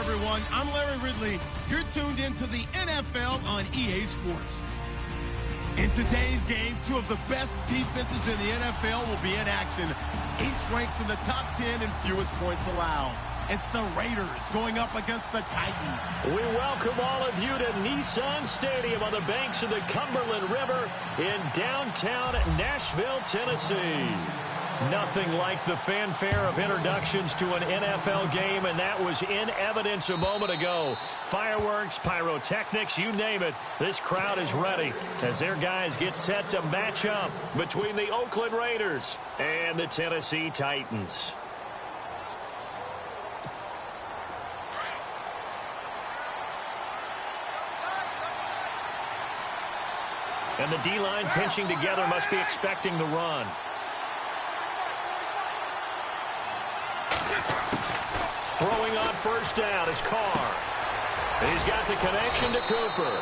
everyone. I'm Larry Ridley. You're tuned into the NFL on EA Sports. In today's game, two of the best defenses in the NFL will be in action. Each ranks in the top 10 in fewest points allowed. It's the Raiders going up against the Titans. We welcome all of you to Nissan Stadium on the banks of the Cumberland River in downtown Nashville, Tennessee. Nothing like the fanfare of introductions to an NFL game, and that was in evidence a moment ago. Fireworks, pyrotechnics, you name it. This crowd is ready as their guys get set to match up between the Oakland Raiders and the Tennessee Titans. And the D-line pinching together must be expecting the run. Throwing on first down is Carr. He's got the connection to Cooper.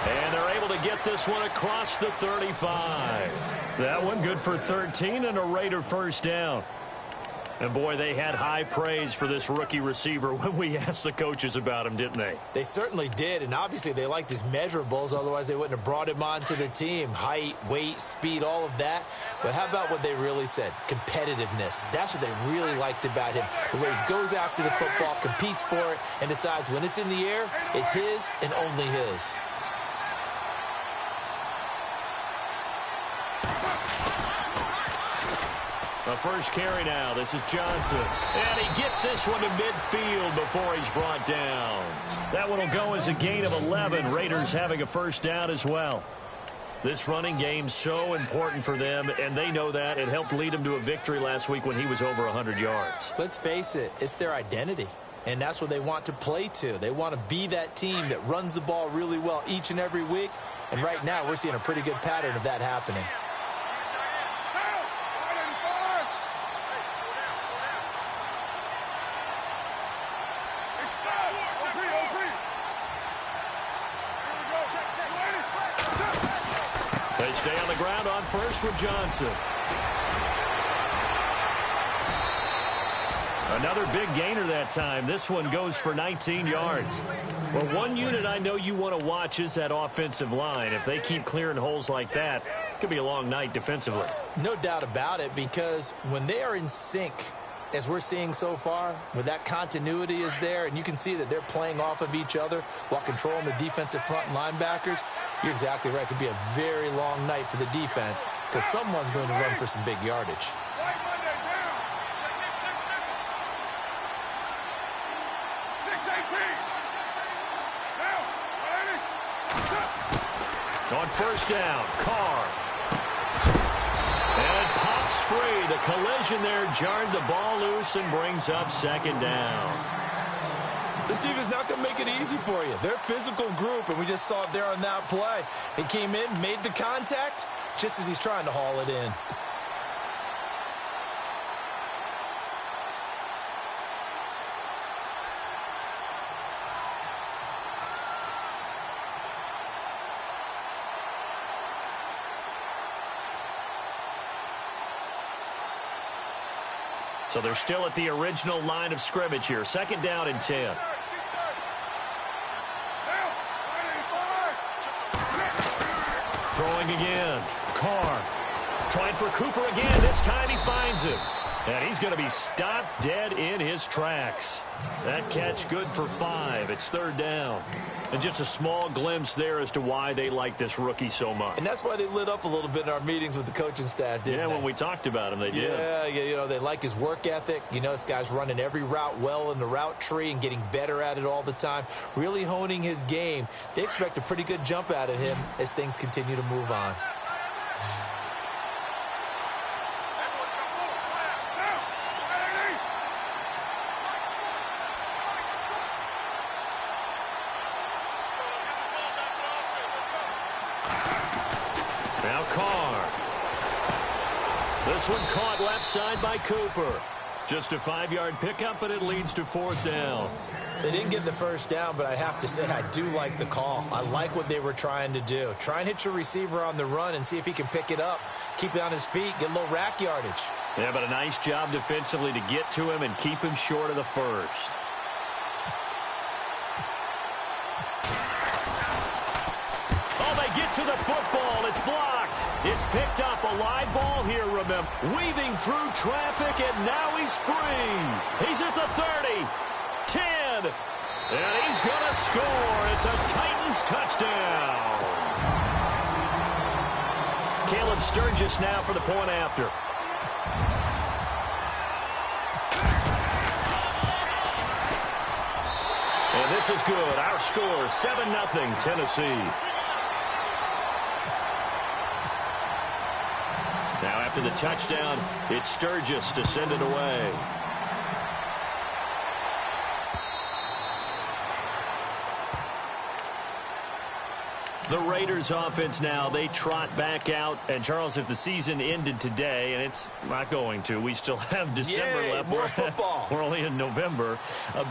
And they're able to get this one across the 35. That one good for 13 and a Raider first down. And, boy, they had high praise for this rookie receiver when we asked the coaches about him, didn't they? They certainly did, and obviously they liked his measurables. Otherwise, they wouldn't have brought him onto the team. Height, weight, speed, all of that. But how about what they really said? Competitiveness. That's what they really liked about him. The way he goes after the football, competes for it, and decides when it's in the air, it's his and only his. The first carry now. This is Johnson. And he gets this one to midfield before he's brought down. That one will go as a gain of 11. Raiders having a first down as well. This running game's so important for them, and they know that. It helped lead them to a victory last week when he was over 100 yards. Let's face it, it's their identity. And that's what they want to play to. They want to be that team that runs the ball really well each and every week. And right now, we're seeing a pretty good pattern of that happening. They stay on the ground on first with Johnson. Another big gainer that time. This one goes for 19 yards. Well, one unit I know you want to watch is that offensive line. If they keep clearing holes like that, it could be a long night defensively. No doubt about it, because when they are in sync, as we're seeing so far, when that continuity is there, and you can see that they're playing off of each other while controlling the defensive front linebackers, you're exactly right. It could be a very long night for the defense because someone's going to run for some big yardage. On first down, Carr. And it pops free. The collision there jarred the ball loose and brings up second down. This defense is not going to make it easy for you. They're a physical group, and we just saw it there on that play. He came in, made the contact, just as he's trying to haul it in. So they're still at the original line of scrimmage here. Second down and 10. Throwing again. Carr trying for Cooper again. This time he finds him. And he's going to be stopped dead in his tracks. That catch good for 5. It's third down. And just a small glimpse there as to why they like this rookie so much. And that's why they lit up a little bit in our meetings with the coaching staff, didn't they? When we talked about him, they did. Yeah, you know, they like his work ethic. You know, this guy's running every route well in the route tree and getting better at it all the time, really honing his game. They expect a pretty good jump out of him as things continue to move on. Now Carr. This one caught left side by Cooper. Just a 5-yard pickup, but it leads to fourth down. They didn't get the first down, but I have to say I do like the call. I like what they were trying to do. Try and hit your receiver on the run and see if he can pick it up, keep it on his feet, get a little rack yardage. Yeah, but a nice job defensively to get to him and keep him short of the first. to the football. It's blocked. It's picked up. A live ball here, remember. Weaving through traffic, and now he's free. He's at the 30, 10, and he's going to score. It's a Titans touchdown. Caleb Sturgis now for the point after. And this is good. Our score, 7-0 Tennessee. Now after the touchdown, it's Sturgis to send it away. The Raiders offense now, they trot back out. And, Charles, if the season ended today, and it's not going to, we still have December left. More football. We're only in November.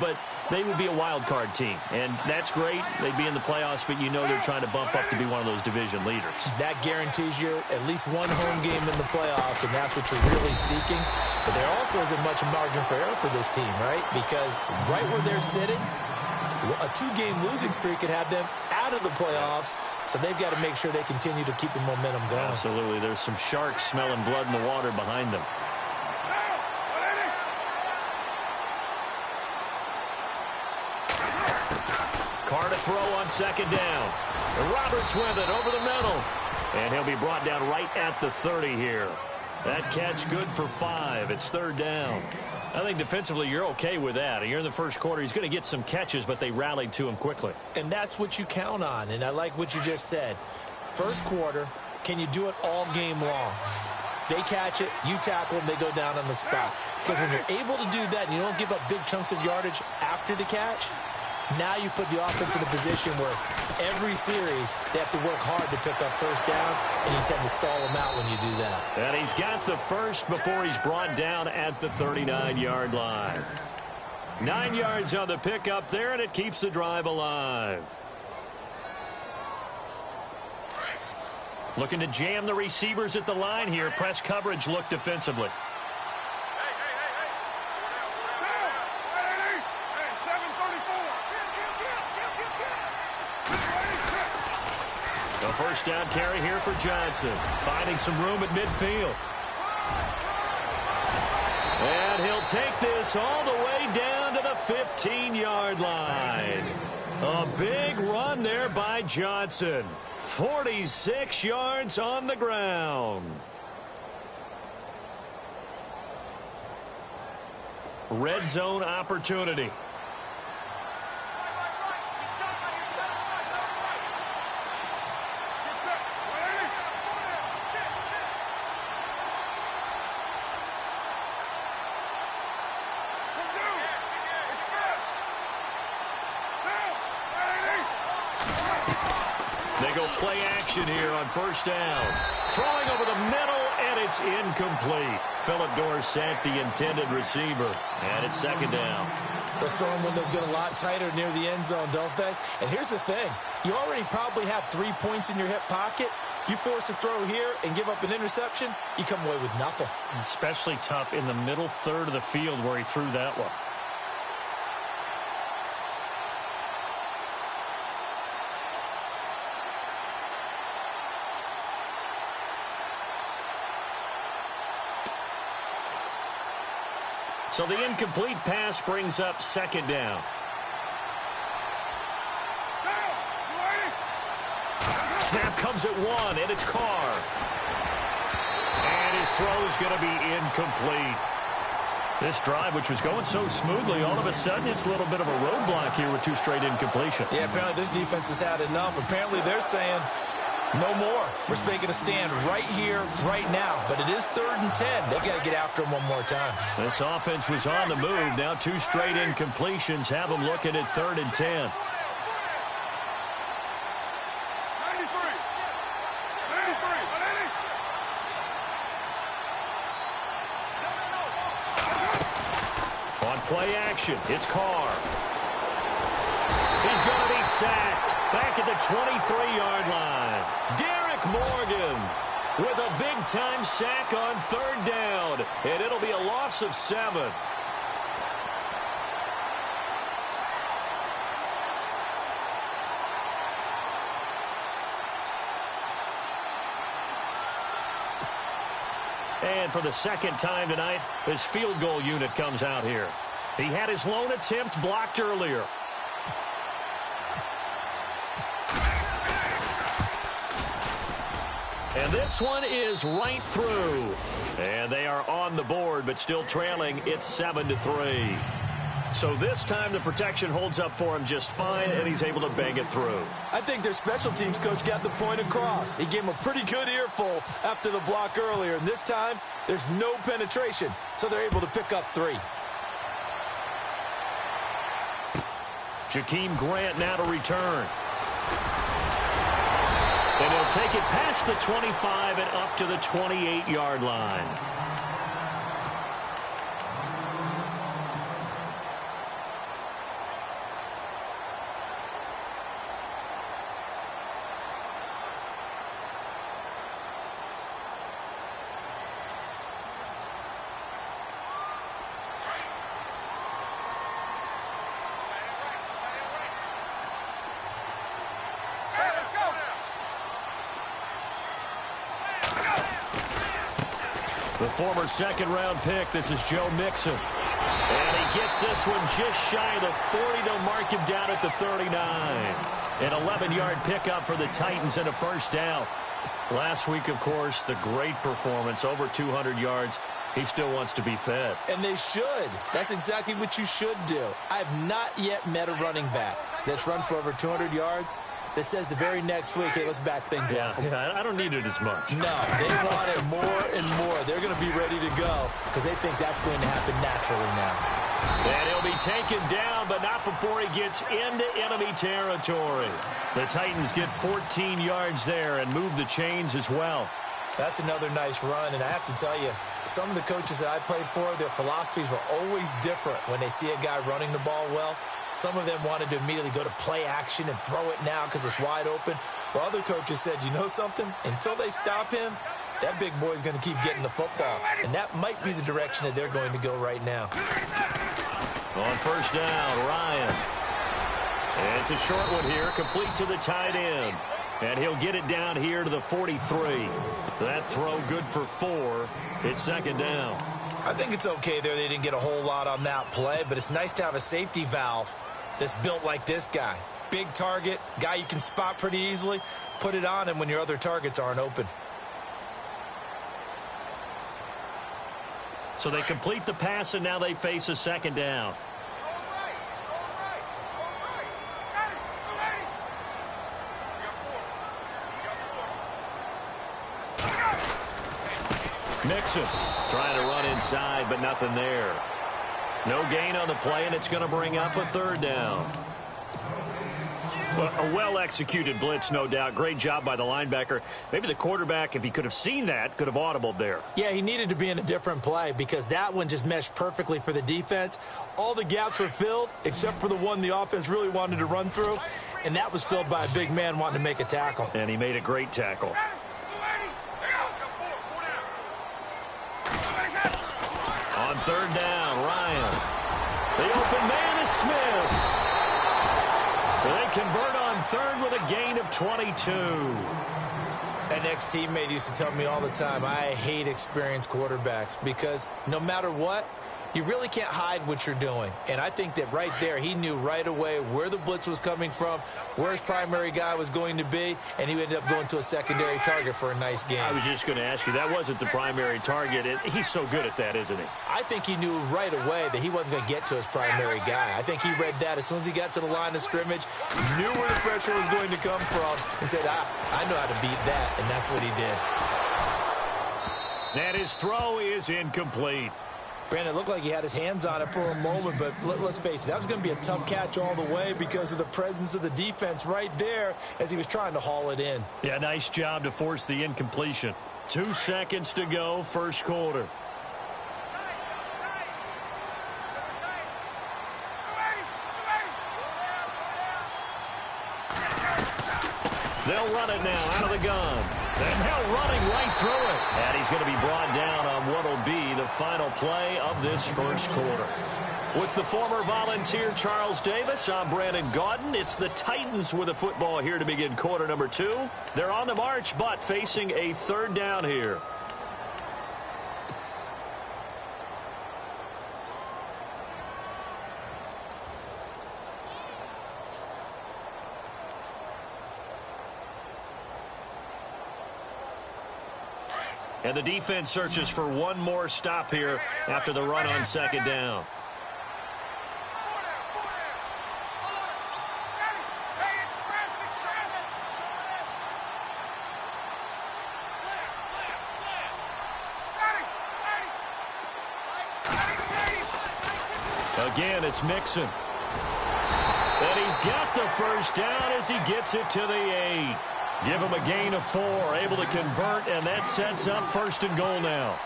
But they would be a wild card team. And that's great. They'd be in the playoffs, but you know they're trying to bump up to be one of those division leaders. That guarantees you at least one home game in the playoffs, and that's what you're really seeking. But there also isn't much margin for error for this team, right? Because right where they're sitting, a 2-game losing streak could have them out of the playoffs, so they've got to make sure they continue to keep the momentum going. Absolutely. There's some sharks smelling blood in the water behind them. Carr to throw on second down. And Roberts with it over the middle. And he'll be brought down right at the 30 here. That catch good for 5. It's third down. I think defensively you're okay with that. You're in the first quarter. He's going to get some catches, but they rallied to him quickly. And that's what you count on, and I like what you just said. First quarter, can you do it all game long? They catch it, you tackle them, they go down on the spot. Because when you're able to do that and you don't give up big chunks of yardage after the catch, now you put the offense in a position where every series they have to work hard to pick up first downs, and you tend to stall them out when you do that. And he's got the first before he's brought down at the 39-yard line. 9 yards on the pickup there, and it keeps the drive alive. Looking to jam the receivers at the line here. Press coverage look defensively. A first down carry here for Johnson. Finding some room at midfield. And he'll take this all the way down to the 15-yard line. A big run there by Johnson. 46 yards on the ground. Red zone opportunity. They go play action here on first down. Throwing over the middle, and it's incomplete. Philip Dorsett, the intended receiver. And it's second down. Those throwing windows get a lot tighter near the end zone, don't they? And here's the thing. You already probably have 3 points in your hip pocket. You force a throw here and give up an interception, you come away with nothing. Especially tough in the middle third of the field where he threw that one. So the incomplete pass brings up second down. Snap comes at 1, and it's Carr. And his throw is going to be incomplete. This drive, which was going so smoothly, all of a sudden it's a little bit of a roadblock here with 2 straight incompletions. Yeah, apparently this defense has had enough. Apparently they're saying, no more. We're making a stand right here, right now. But it is 3rd and 10. They've got to get after him one more time. This offense was on the move. Now 2 straight incompletions have them looking at 3rd and 10. On play action, it's Carr. He's going to be sacked back at the 23-yard line. Derek Morgan with a big-time sack on 3rd down, and it'll be a loss of 7. man for the second time tonight. His field goal unit comes out here. He had his lone attempt blocked earlier. And this one is right through. And they are on the board, but still trailing. It's 7-3. So this time the protection holds up for him just fine, and he's able to bang it through. I think their special teams coach got the point across. He gave him a pretty good earful after the block earlier, and this time there's no penetration, so they're able to pick up 3. Jakeem Grant now to return. And he'll take it past the 25 and up to the 28-yard line. The former second-round pick, this is Joe Mixon. And he gets this one just shy of the 40. They'll mark him down at the 39. An 11-yard pickup for the Titans and a first down. Last week, of course, the great performance, over 200 yards. He still wants to be fed. And they should. That's exactly what you should do. I have not yet met a running back that's run for over 200 yards that says the very next week, hey, let's back things up. Yeah, I don't need it as much. No, they want it more and more. They're going to be ready to go because they think that's going to happen naturally now. And he'll be taken down, but not before he gets into enemy territory. The Titans get 14 yards there and move the chains as well. That's another nice run, and I have to tell you, some of the coaches that I played for, their philosophies were always different when they see a guy running the ball well. Some of them wanted to immediately go to play action and throw it now because it's wide open. While other coaches said, you know something? Until they stop him, that big boy's going to keep getting the football. And that might be the direction that they're going to go right now. On first down, Ryan. And it's a short one here, complete to the tight end. And he'll get it down here to the 43. That throw good for 4. It's second down. I think it's okay there. They didn't get a whole lot on that play, but it's nice to have a safety valve that's built like this guy. Big target, guy you can spot pretty easily. Put it on him when your other targets aren't open. So they complete the pass, and now they face a second down. Mixon trying to run inside, but nothing there. No gain on the play, and it's going to bring up a third down. A well-executed blitz, no doubt. Great job by the linebacker. Maybe the quarterback, if he could have seen that, could have audibled there. Yeah, he needed to be in a different play because that one just meshed perfectly for the defense. All the gaps were filled except for the one the offense really wanted to run through, and that was filled by a big man wanting to make a tackle. And he made a great tackle. On third down, Ryan. The open man is Smith. They convert on third with a gain of 22. An ex-teammate used to tell me all the time, I hate experienced quarterbacks because no matter what, you really can't hide what you're doing. And I think that right there, he knew right away where the blitz was coming from, where his primary guy was going to be, and he ended up going to a secondary target for a nice game. I was just going to ask you, that wasn't the primary target. He's so good at that, isn't he? I think he knew right away that he wasn't going to get to his primary guy. I think he read that as soon as he got to the line of scrimmage, knew where the pressure was going to come from, and said, I know how to beat that, and that's what he did. And his throw is incomplete. Brandon, it looked like he had his hands on it for a moment, but let's face it, that was going to be a tough catch all the way because of the presence of the defense right there as he was trying to haul it in. Yeah, nice job to force the incompletion. 2 seconds to go, first quarter. They'll run it now out of the gun. And now running right through it. And he's going to be brought down on what will be the final play of this first quarter. With the former Volunteer Charles Davis, I'm Brandon Gaudin. It's the Titans with the football here to begin quarter number 2. They're on the march, but facing a third down here. And the defense searches for one more stop here after the run on second down. Again, it's Mixon. And he's got the first down as he gets it to the 8. Give him a gain of 4, able to convert, and that sets up 1st and goal now.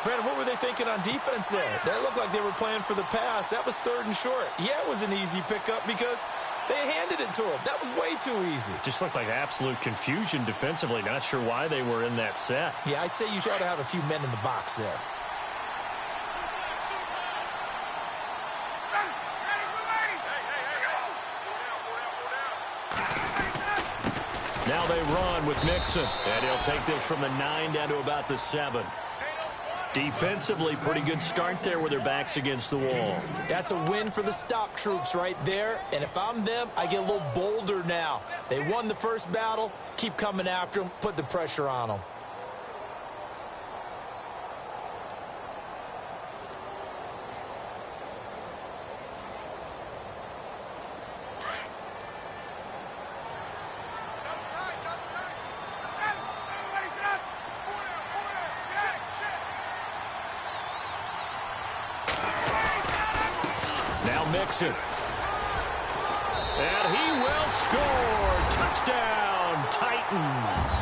Brandon, what were they thinking on defense there? That looked like they were playing for the pass. That was 3rd and short. Yeah, it was an easy pickup because they handed it to him. That was way too easy. Just looked like absolute confusion defensively. Not sure why they were in that set. Yeah, I'd say you try to have a few men in the box there. Now they run with Mixon, and he'll take this from the 9 down to about the 7. Defensively, pretty good start there with their backs against the wall. That's a win for the stop troops right there, and if I'm them, I get a little bolder now. They won the first battle, keep coming after them, put the pressure on them. Mixon. And he will score. Touchdown, Titans.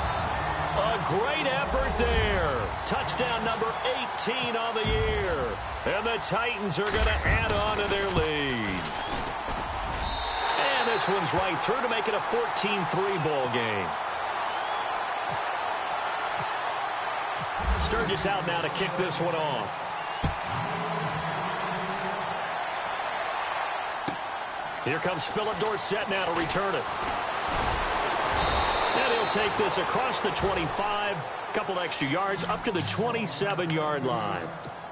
A great effort there. Touchdown number 18 on the year. And the Titans are going to add on to their lead. And this one's right through to make it a 14-3 ball game. Sturgis out now to kick this one off. Here comes Philip Dorsett now to return it. And he'll take this across the 25, couple extra yards up to the 27-yard line.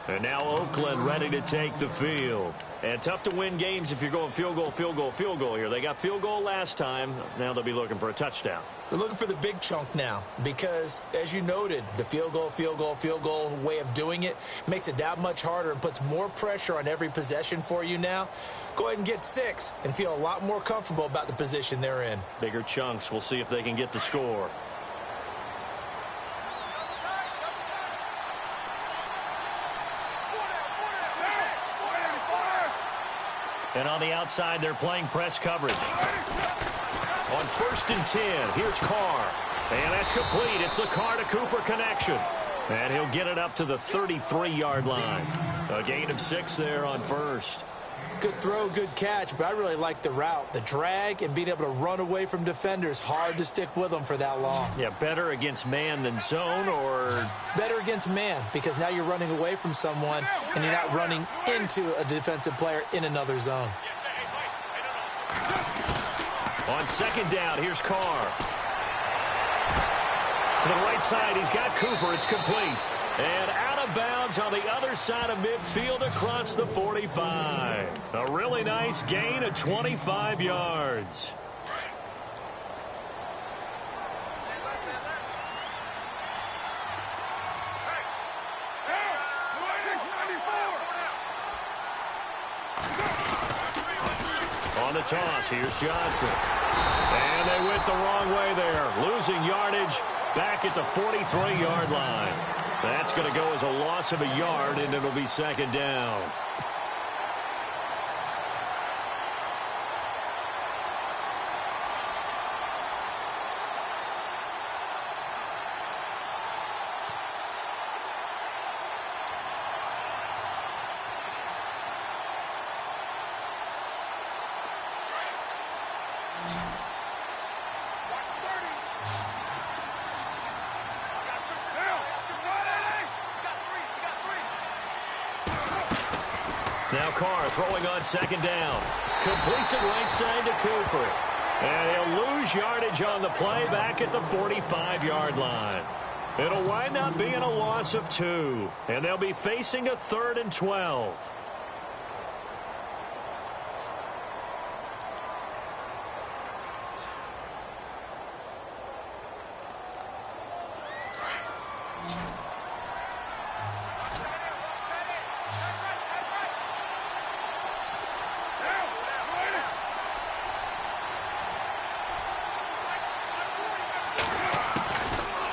And now Oakland ready to take the field. And tough to win games if you're going field goal, field goal, field goal here. They got field goal last time. Now they'll be looking for a touchdown. They're looking for the big chunk now because, as you noted, the field goal, field goal, field goal way of doing it makes it that much harder and puts more pressure on every possession for you now. Go ahead and get 6 and feel a lot more comfortable about the position they're in. Bigger chunks. We'll see if they can get the score. And on the outside, they're playing press coverage. On 1st and 10, here's Carr. And that's complete. It's the Carr to Cooper connection. And he'll get it up to the 33-yard line. A gain of 6 there on 1st. Good throw, good catch, but I really like the route. The drag and being able to run away from defenders, hard to stick with them for that long. Yeah, better against man than zone, or? Better against man, because now you're running away from someone and you're not running into a defensive player in another zone. On 2nd down, here's Carr. To the right side, he's got Cooper. It's complete. And out of bounds on the other side of midfield across the 45. A really nice gain of 25 yards. On the toss, here's Johnson. And they went the wrong way there. Losing yardage back at the 43-yard line. That's going to go as a loss of a yard, and it'll be 2nd down. Now Carr throwing on 2nd down. Completes it right side to Cooper. And he'll lose yardage on the play back at the 45-yard line. It'll wind up being a loss of 2. And they'll be facing a 3rd and 12.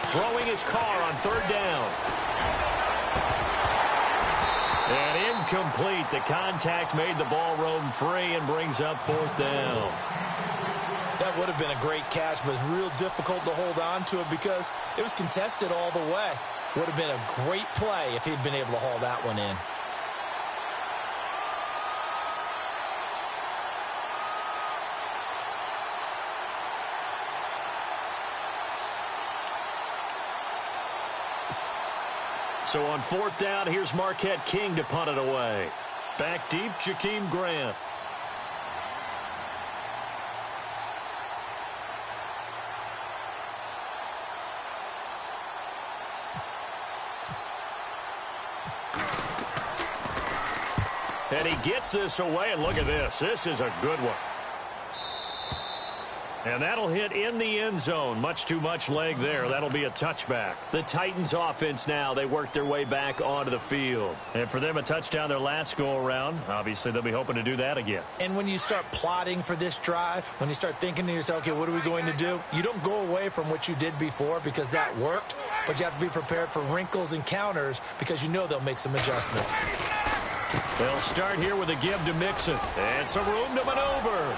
throwing his car on third down. And incomplete. The contact made the ball roam free and brings up fourth down. That would have been a great catch, but it's real difficult to hold on to it because it was contested all the way. Would have been a great play if he'd been able to haul that one in. So on fourth down, here's Marquette King to punt it away. Back deep, Jakeem Grant. And he gets this away, and look at this. This is a good one. And that'll hit in the end zone. Much too much leg there. That'll be a touchback. The Titans offense now, they work their way back onto the field. And for them, a touchdown their last go-around. Obviously, they'll be hoping to do that again. And when you start plotting for this drive, when you start thinking to yourself, okay, what are we going to do? You don't go away from what you did before because that worked, but you have to be prepared for wrinkles and counters because you know they'll make some adjustments. They'll start here with a give to Mixon. And some room to maneuver.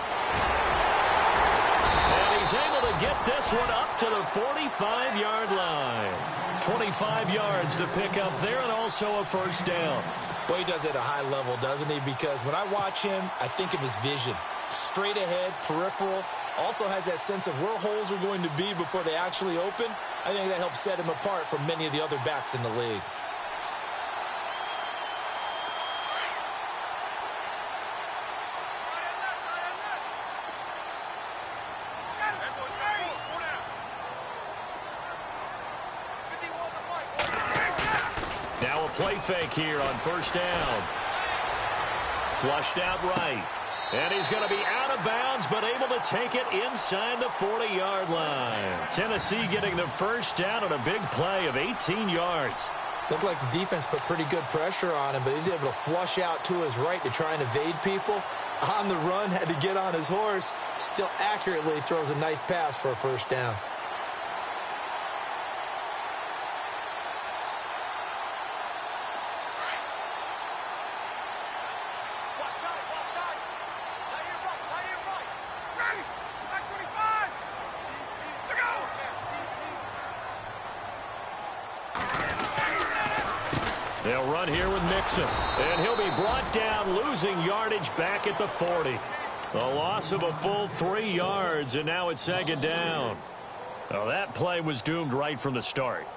And he's able to get this one up to the 45-yard line. 25 yards to pick up there and also a first down. Well, he does it at a high level, doesn't he? Because when I watch him, I think of his vision. Straight ahead, peripheral. Also has that sense of where holes are going to be before they actually open. I think that helps set him apart from many of the other backs in the league. Play fake here on first down. Flushed out right. And he's going to be out of bounds, but able to take it inside the 40-yard line. Tennessee getting the first down on a big play of 18 yards. Looked like the defense put pretty good pressure on him, but he's able to flush out to his right to try and evade people. On the run, had to get on his horse. Still accurately throws a nice pass for a first down. They'll run here with Mixon. And he'll be brought down, losing yardage back at the 40. A loss of a full 3 yards, and now it's second down. Well, that play was doomed right from the start.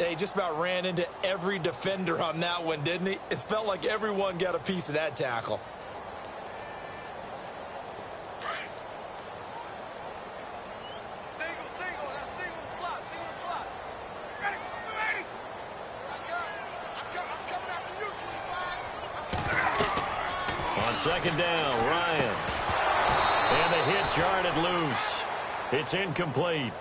He just about ran into every defender on that one, didn't he? It felt like everyone got a piece of that tackle. Second down, Ryan. And the hit jarred loose. It's incomplete.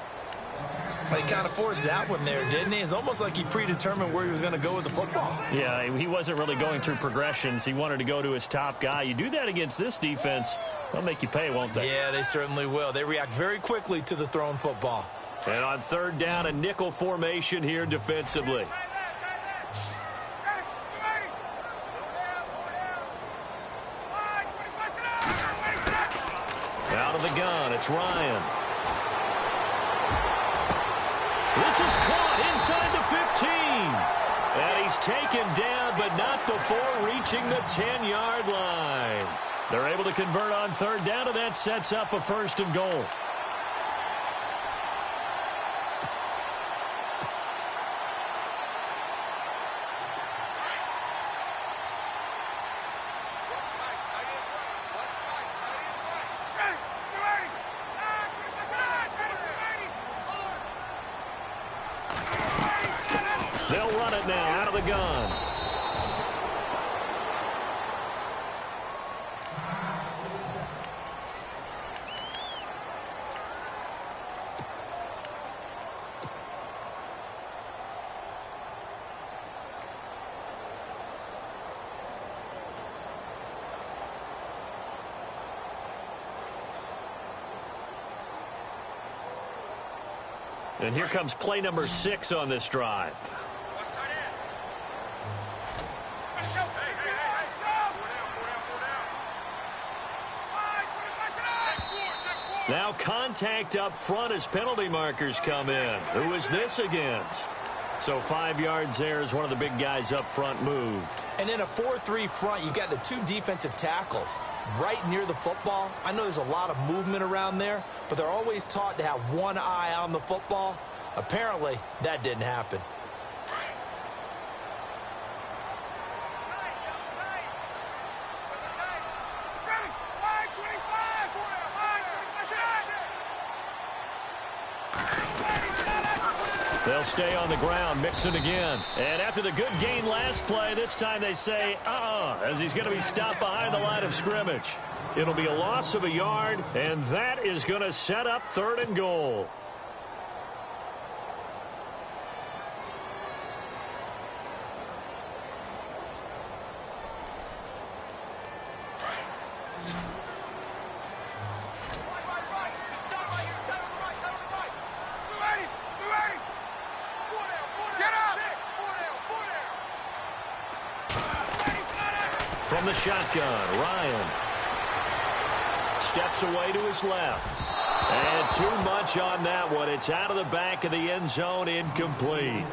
He kind of forced that one there, didn't he? It's almost like he predetermined where he was going to go with the football. Yeah, he wasn't really going through progressions. He wanted to go to his top guy. You do that against this defense, they'll make you pay, won't they? Yeah, they certainly will. They react very quickly to the thrown football. And on third down, a nickel formation here defensively. Out of the gun, it's Ryan. This is caught inside the 15. And he's taken down, but not before reaching the 10-yard line. They're able to convert on third down, and that sets up a first and goal. They'll run it now out of the gun. And here comes play number 6 on this drive. Now contact up front as penalty markers come in. Who is this against? So 5 yards there as one of the big guys up front moved. And in a 4-3 front, you've got the 2 defensive tackles right near the football. I know there's a lot of movement around there, but they're always taught to have one eye on the football. Apparently, that didn't happen. They'll stay on the ground, mix it again. And after the good gain last play, this time they say, as he's going to be stopped behind the line of scrimmage. It'll be a loss of a yard, and that is going to set up 3rd and goal. From the shotgun, Ryan steps away to his left. And too much on that one. It's out of the back of the end zone, incomplete.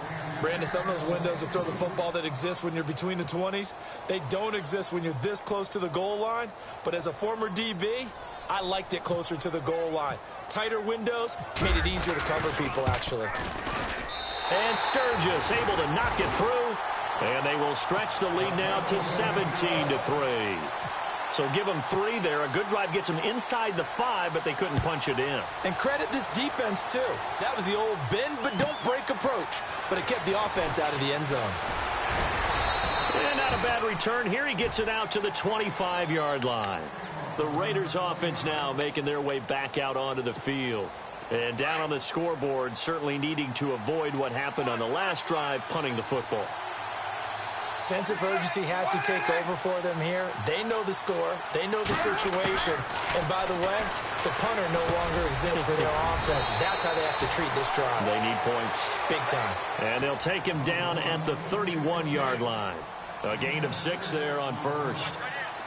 Brandon, some of those windows to throw the football that exist when you're between the 20s, they don't exist when you're this close to the goal line. But as a former DB, I liked it closer to the goal line. Tighter windows made it easier to cover people, actually. And Sturgis able to knock it through. And they will stretch the lead now to 17-3. So give them 3 there. A good drive gets them inside the 5, but they couldn't punch it in. And credit this defense, too. That was the old bend but don't break approach. But it kept the offense out of the end zone. And not a bad return here. He gets it out to the 25-yard line. The Raiders offense now making their way back out onto the field. And down on the scoreboard, certainly needing to avoid what happened on the last drive, punting the football. Sense of urgency has to take over for them here. They know the score. They know the situation. And by the way, the punter no longer exists for their offense. That's how they have to treat this drive. They need points. Big time. And they'll take him down at the 31-yard line. A gain of 6 there on first.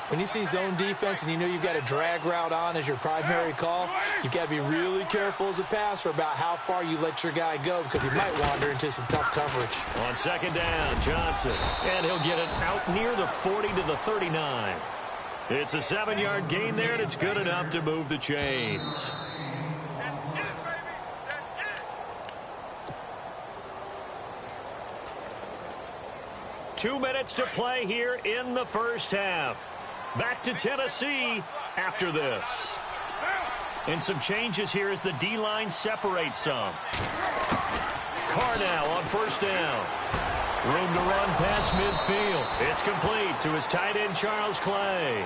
When you see zone defense and you know you've got a drag route on as your primary call, you've got to be really careful as a passer about how far you let your guy go because he might wander into some tough coverage. On second down, Johnson. And he'll get it out near the 40 to the 39. It's a 7-yard gain there, and it's good enough to move the chains. Two minutes to play here in the first half. Back to Tennessee after this. And some changes here as the D-line separates some. Carr now on first down. Room to run past midfield. It's complete to his tight end, Charles Clay.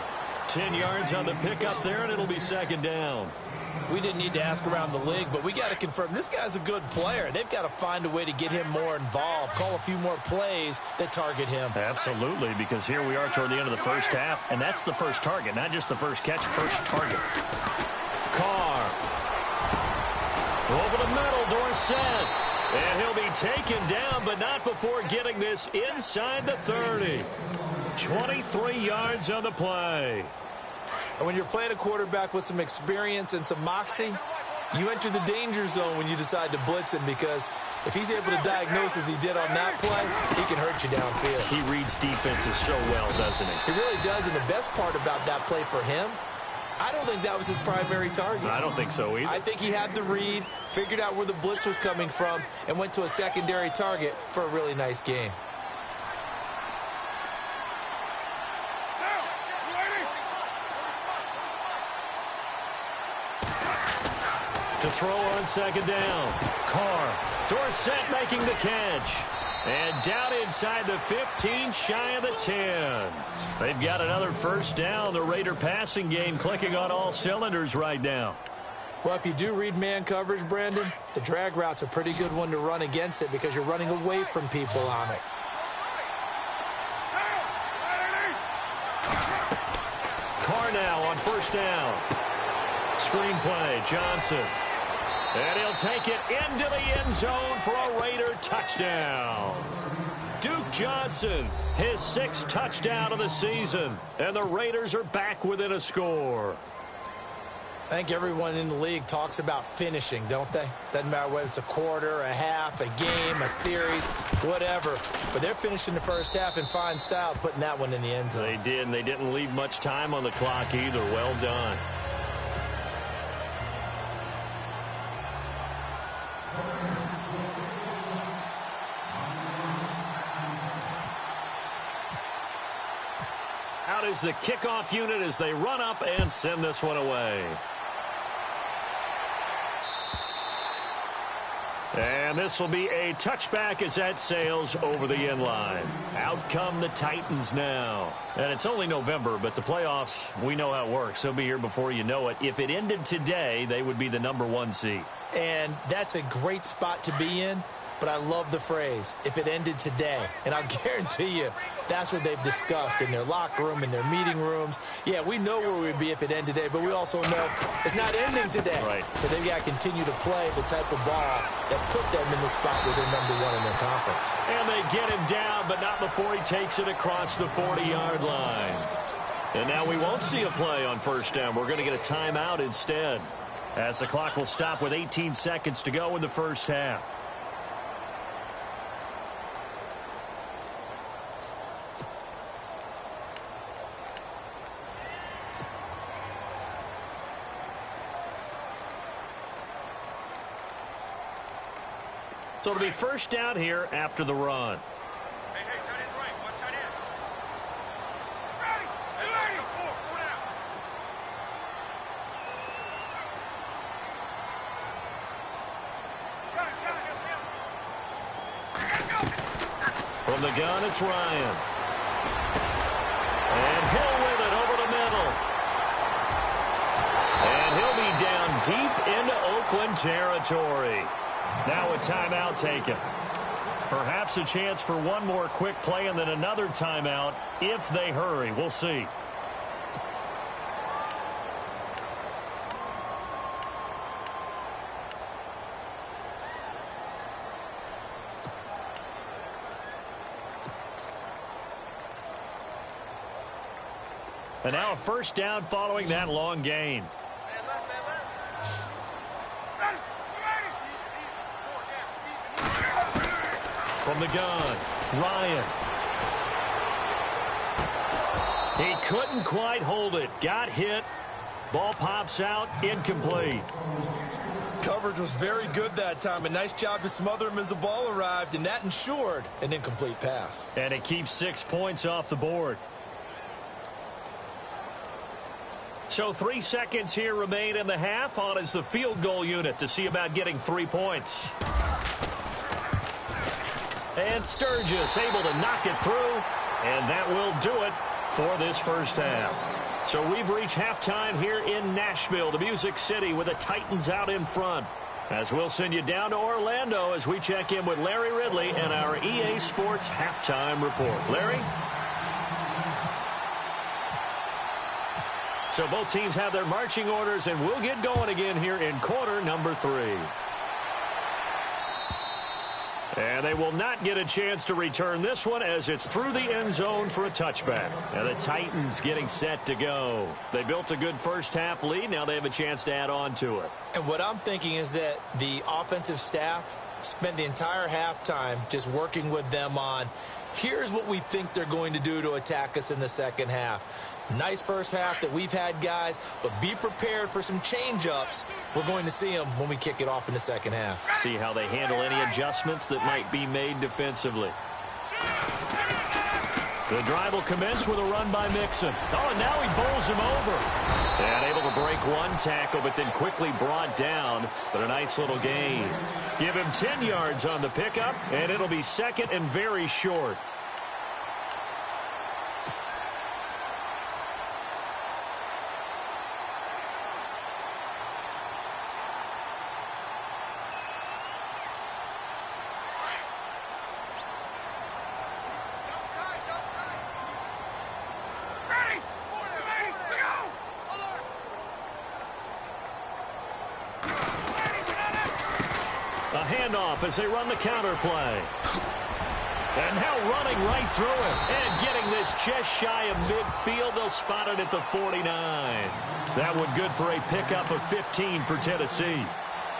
10 yards on the pickup there, and it'll be second down. We didn't need to ask around the league, but we got to confirm this guy's a good player. They've got to find a way to get him more involved, call a few more plays that target him. Absolutely, because here we are toward the end of the first half, and that's the first target, not just the first catch, first target. Carr. Over the middle, Dorsett. And he'll be taken down, but not before getting this inside the 30. 23 yards on the play. And when you're playing a quarterback with some experience and some moxie, you enter the danger zone when you decide to blitz him because if he's able to diagnose as he did on that play, he can hurt you downfield. He reads defenses so well, doesn't he? He really does, and the best part about that play for him, I don't think that was his primary target. I don't think so either. I think he had the read, figured out where the blitz was coming from, and went to a secondary target for a really nice gain. To throw on second down. Carr. Dorsett making the catch. And down inside the 15, shy of the 10. They've got another first down. The Raider passing game clicking on all cylinders right now. Well, if you do read man coverage, Brandon, the drag route's a pretty good one to run against it because you're running away from people on it. Carr now on first down. Screen play, Johnson. And he'll take it into the end zone for a Raider touchdown. Duke Johnson, his 6th touchdown of the season. And the Raiders are back within a score. I think everyone in the league talks about finishing, don't they? Doesn't matter whether it's a quarter, a half, a game, a series, whatever. But they're finishing the first half in fine style, putting that one in the end zone. They did, and they didn't leave much time on the clock either. Well done. Out is the kickoff unit as they run up and send this one away. And this will be a touchback as that sails over the end line. Out come the Titans now. And it's only November, but the playoffs, we know how it works. They'll be here before you know it. If it ended today, they would be the #1 seed. And that's a great spot to be in. But I love the phrase, if it ended today. And I'll guarantee you, that's what they've discussed in their locker room, in their meeting rooms. Yeah, we know where we'd be if it ended today, but we also know it's not ending today. Right. So they've got to continue to play the type of ball that put them in the spot where they're #1 in their conference. And they get him down, but not before he takes it across the 40-yard line. And now we won't see a play on first down. We're going to get a timeout instead, as the clock will stop with 18 seconds to go in the first half. So it'll be first down here after the run. Hey, tight end's right. One tight end. Ready. Hey, ready. Four down. From the gun, it's Ryan. And Hill with it over the middle. And he'll be down deep into Oakland territory. Now a timeout taken. Perhaps a chance for one more quick play and then another timeout if they hurry. We'll see. And now a first down following that long gain. From the gun, Ryan. He couldn't quite hold it. Got hit. Ball pops out. Incomplete. Coverage was very good that time. A nice job to smother him as the ball arrived, and that ensured an incomplete pass. And it keeps 6 points off the board. So 3 seconds here remain in the half. On is the field goal unit to see about getting 3 points. And Sturgis able to knock it through. And that will do it for this first half. So we've reached halftime here in Nashville, the Music City, with the Titans out in front. As we'll send you down to Orlando as we check in with Larry Ridley and our EA Sports halftime report. Larry? So both teams have their marching orders, and we'll get going again here in quarter number 3. And they will not get a chance to return this one as it's through the end zone for a touchback. And the Titans getting set to go. They built a good first half lead. Now they have a chance to add on to it. And what I'm thinking is that the offensive staff spent the entire halftime just working with them on, here's what we think they're going to do to attack us in the second half. Nice first half that we've had, guys, but be prepared for some change-ups. We're going to see them when we kick it off in the second half. See how they handle any adjustments that might be made defensively. The drive will commence with a run by Mixon. Oh, and now he bowls him over. And able to break one tackle, but then quickly brought down. But a nice little gain. Give him 10 yards on the pickup, and it'll be second and very short. A handoff as they run the counter play. And now running right through it. And getting this just shy of midfield. They'll spot it at the 49. That one good for a pickup of 15 for Tennessee.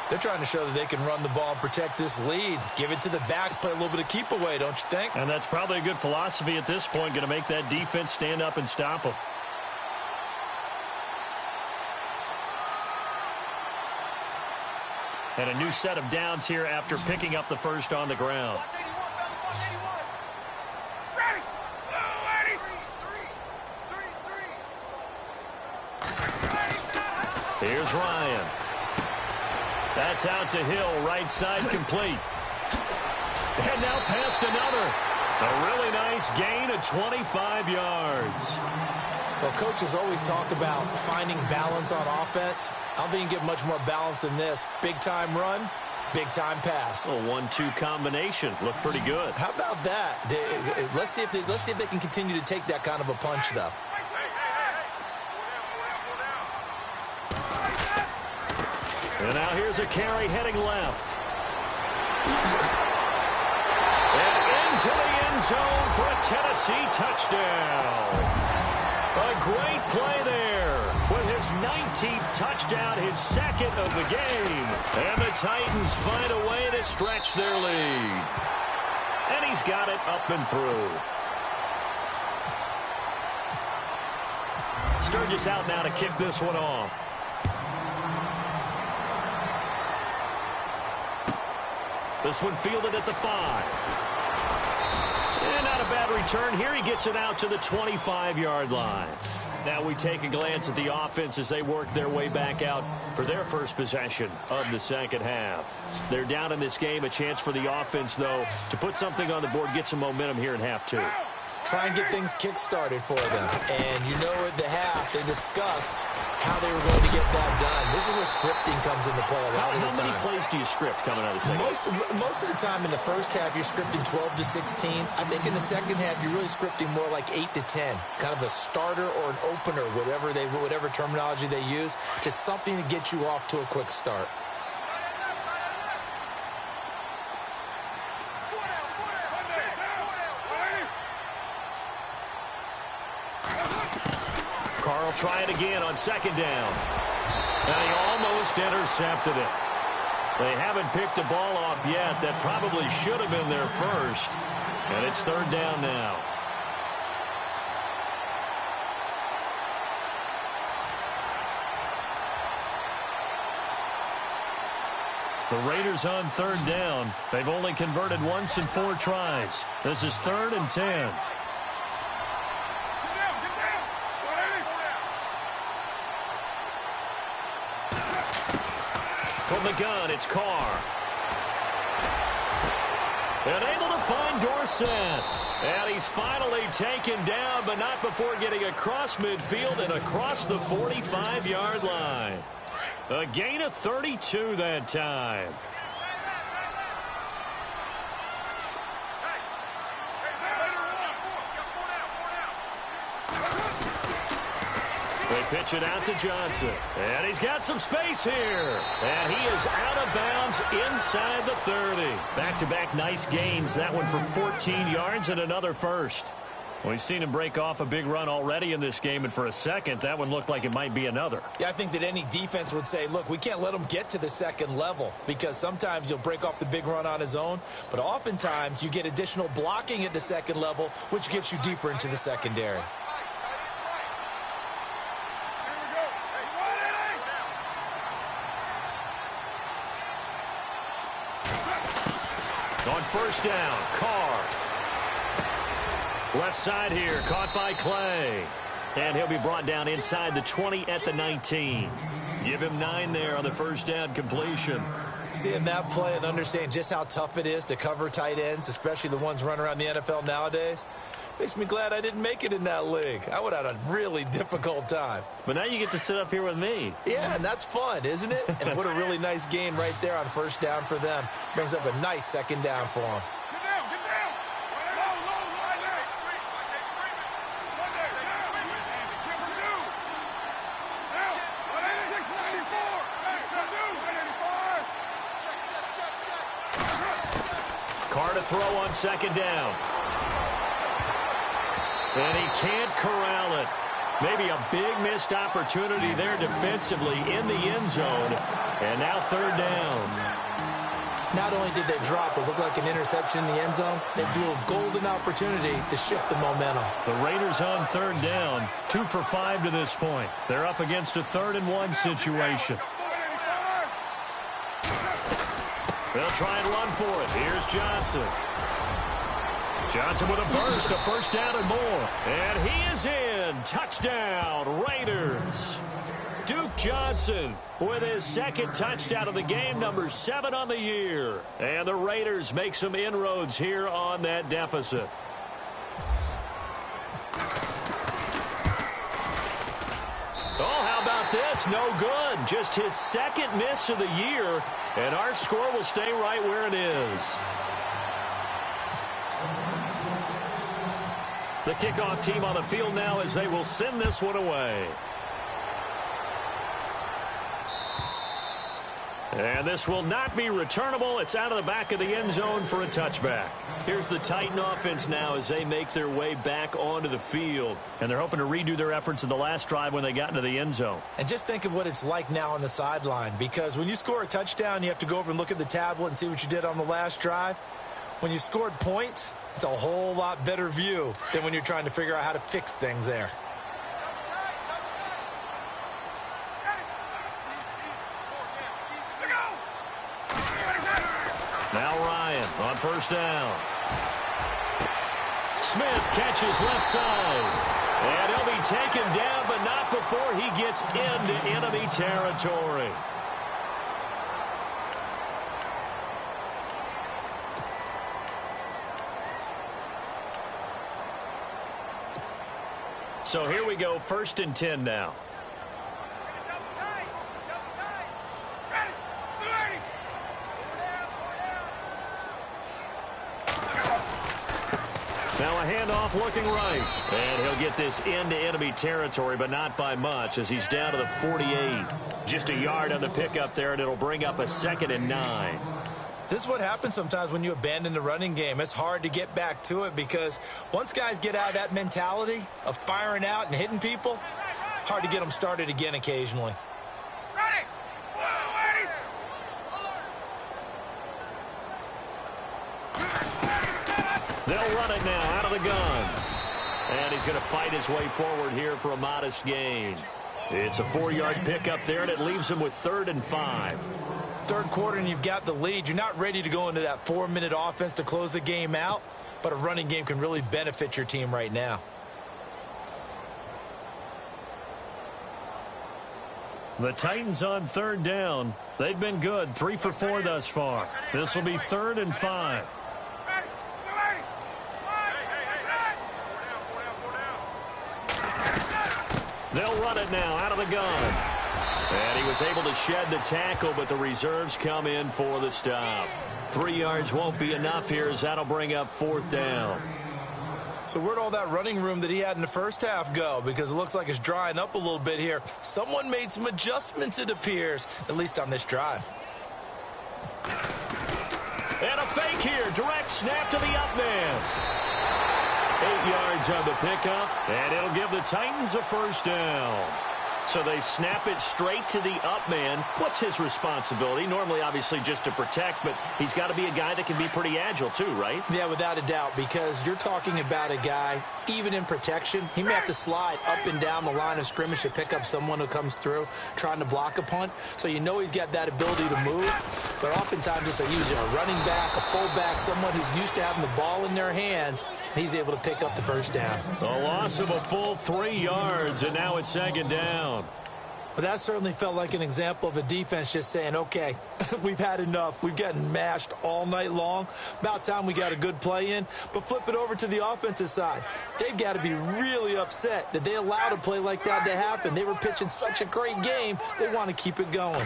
They're trying to show that they can run the ball and protect this lead. Give it to the backs, play a little bit of keep away, don't you think? And that's probably a good philosophy at this point. Going to make that defense stand up and stop them. And a new set of downs here after picking up the first on the ground. Here's Ryan. That's out to Hill, right side complete. And now past another. A really nice gain of 25 yards. Well, coaches always talk about finding balance on offense. I don't think you can get much more balance than this. Big-time run, big-time pass. A 1-2 combination. Looked pretty good. How about that? Let's see if they can continue to take that kind of a punch, though. And now here's a carry heading left. And into the end zone for a Tennessee touchdown. A great play there with his 19th touchdown, his second of the game. And the Titans find a way to stretch their lead. And he's got it up and through. Sturgis out now to kick this one off. This one fielded at the 5. And not a bad return here. He gets it out to the 25-yard line. Now we take a glance at the offense as they work their way back out for their first possession of the second half. They're down in this game. A chance for the offense, though, to put something on the board, get some momentum here in half 2. Try and get things kick-started for them. And you know at the half, they discussed how they were going to get that done. This is where scripting comes into play a lot of the time. How many plays do you script coming out of the second half? Most of the time in the first half, you're scripting 12 to 16. I think in the second half, you're really scripting more like 8 to 10. Kind of a starter or an opener, whatever terminology they use. Just something to get you off to a quick start. Carl try it again on second down. And he almost intercepted it. They haven't picked a ball off yet. That probably should have been their first. And it's third down now. The Raiders on third down. They've only converted once in 4 tries. This is 3rd and 10. From the gun, it's Carr. And able to find Dorsett. And he's finally taken down, but not before getting across midfield and across the 45-yard line. A gain of 32 that time. They pitch it out to Johnson. And he's got some space here. And he is out of bounds inside the 30. Back-to-back nice gains. That one for 14 yards and another first. We've seen him break off a big run already in this game, and for a second, that one looked like it might be another. Yeah, I think that any defense would say, look, we can't let him get to the second level because sometimes he'll break off the big run on his own, but oftentimes you get additional blocking at the second level, which gets you deeper into the secondary. On first down, Carr. Left side here, caught by Clay. And he'll be brought down inside the 20 at the 19. Give him 9 there on the first down completion. Seeing that play and understanding just how tough it is to cover tight ends, especially the ones running around the NFL nowadays, makes me glad I didn't make it in that league. I would have had a really difficult time. But now you get to sit up here with me. Yeah, and that's fun, isn't it? And what a really nice gain right there on first down for them. Brings up a nice second down for them. Carr to throw on second down. And he can't corral it. Maybe a big missed opportunity there defensively in the end zone. And now third down. Not only did they drop what looked like an interception in the end zone, they blew a golden opportunity to shift the momentum. The Raiders on third down, 2 for 5 to this point. They're up against a 3rd-and-1 situation. They'll try and run for it. Here's Johnson. Johnson with a burst, a first down and more. And he is in. Touchdown, Raiders. Duke Johnson with his 2nd touchdown of the game, number 7 on the year. And the Raiders make some inroads here on that deficit. Oh, how about this? No good. Just his 2nd miss of the year, and our score will stay right where it is. The kickoff team on the field now as they will send this one away. And this will not be returnable. It's out of the back of the end zone for a touchback. Here's the Titan offense now as they make their way back onto the field. And they're hoping to redo their efforts in the last drive when they got into the end zone. And just think of what it's like now on the sideline, because when you score a touchdown, you have to go over and look at the tablet and see what you did on the last drive. When you scored points, it's a whole lot better view than when you're trying to figure out how to fix things there. Now Ryan on first down. Smith catches left side. And he'll be taken down, but not before he gets into enemy territory. So here we go, 1st and 10 now. Now a handoff looking right. And he'll get this into enemy territory, but not by much as he's down to the 48. Just a yard on the pickup there, and it'll bring up a 2nd and 9. This is what happens sometimes when you abandon the running game. It's hard to get back to it because once guys get out of that mentality of firing out and hitting people, hard to get them started again occasionally. They'll run it now out of the gun. And he's going to fight his way forward here for a modest gain. It's a 4-yard pickup there, and it leaves him with 3rd and 5. Third quarter and you've got the lead. You're not ready to go into that 4-minute offense to close the game out, but a running game can really benefit your team right now. The Titans on third down. They've been good, 3 for 4 thus far. This will be 3rd and 5. They'll run it now out of the gun. And he was able to shed the tackle, but the reserves come in for the stop. 3 yards won't be enough here as that'll bring up 4th down. So where'd all that running room that he had in the first half go? Because it looks like it's drying up a little bit here. Someone made some adjustments, it appears, at least on this drive. And a fake here. Direct snap to the up man. 8 yards on the pickup, and it'll give the Titans a first down. So they snap it straight to the up man. What's his responsibility? Normally, obviously, just to protect, but he's got to be a guy that can be pretty agile too, right? Yeah, without a doubt, because you're talking about a guy, even in protection, he may have to slide up and down the line of scrimmage to pick up someone who comes through trying to block a punt. So you know he's got that ability to move, but oftentimes it's usually a running back, a fullback, someone who's used to having the ball in their hands, and he's able to pick up the first down. A loss of a full 3 yards, and now it's 2nd down. But that certainly felt like an example of a defense just saying, okay, we've had enough. We've gotten mashed all night long. About time we got a good play in. But flip it over to the offensive side. They've got to be really upset that they allowed a play like that to happen. They were pitching such a great game. They want to keep it going.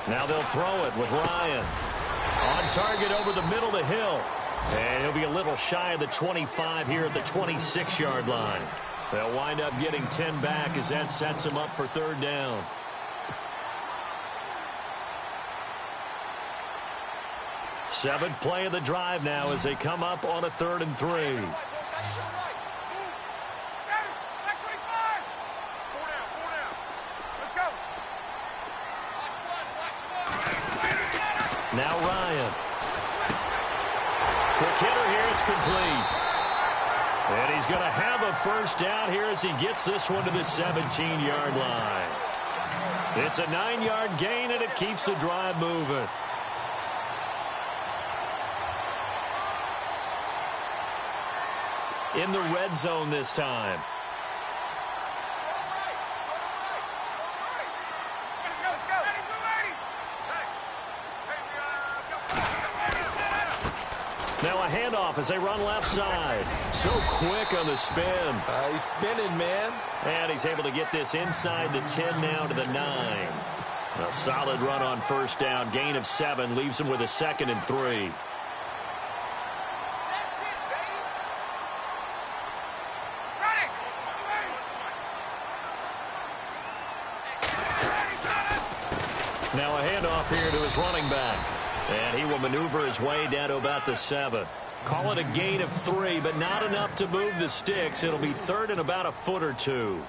Now they'll throw it with Ryan. On target over the middle to Hill. And he'll be a little shy of the 25 here at the 26-yard line. They'll wind up getting 10 back as that sets them up for 3rd down. Seventh play of the drive now as they come up on a 3rd and 3. Now Ryan. Quick hitter here. It's complete. And he's going to have a first down here as he gets this one to the 17-yard line. It's a 9-yard gain, and it keeps the drive moving. In the red zone this time. Now a handoff as they run left side. So quick on the spin. He's spinning, man. And he's able to get this inside the 10 now to the 9. A solid run on first down. Gain of 7 leaves him with a 2nd and 3. Now a handoff here to his running back. And he will maneuver his way down to about the 7. Call it a gain of 3, but not enough to move the sticks. It'll be 3rd and about a foot or 2.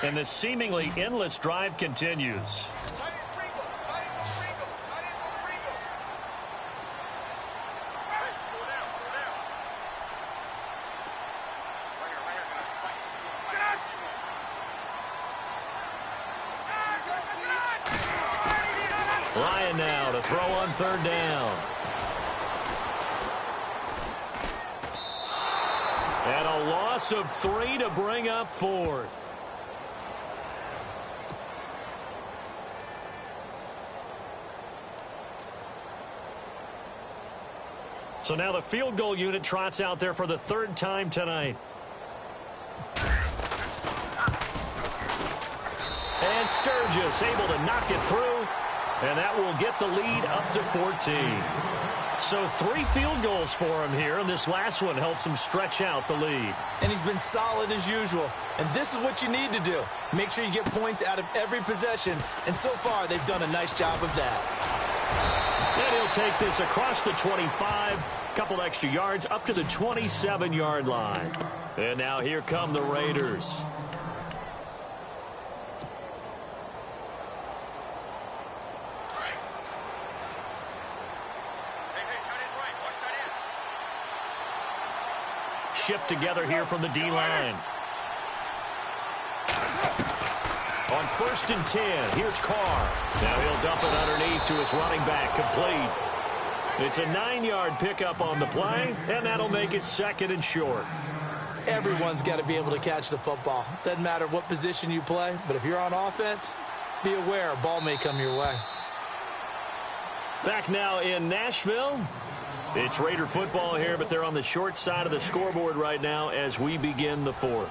And the seemingly endless drive continues. Ryan now to throw on 3rd down. And a loss of 3 to bring up 4th. So now the field goal unit trots out there for the 3rd time tonight. And Sturgis able to knock it through. And that will get the lead up to 14. So 3 field goals for him here, and this last one helps him stretch out the lead. And he's been solid as usual. And this is what you need to do. Make sure you get points out of every possession. And so far, they've done a nice job of that. And he'll take this across the 25, couple extra yards up to the 27-yard line. And now here come the Raiders. Shift together here from the D-line. On 1st and 10, here's Carr. Now he'll dump it underneath to his running back, complete. It's a 9-yard pickup on the play, and that'll make it 2nd and short. Everyone's got to be able to catch the football. Doesn't matter what position you play, but if you're on offense, be aware a ball may come your way. Back now in Nashville. It's Raider football here, but they're on the short side of the scoreboard right now as we begin the 4th.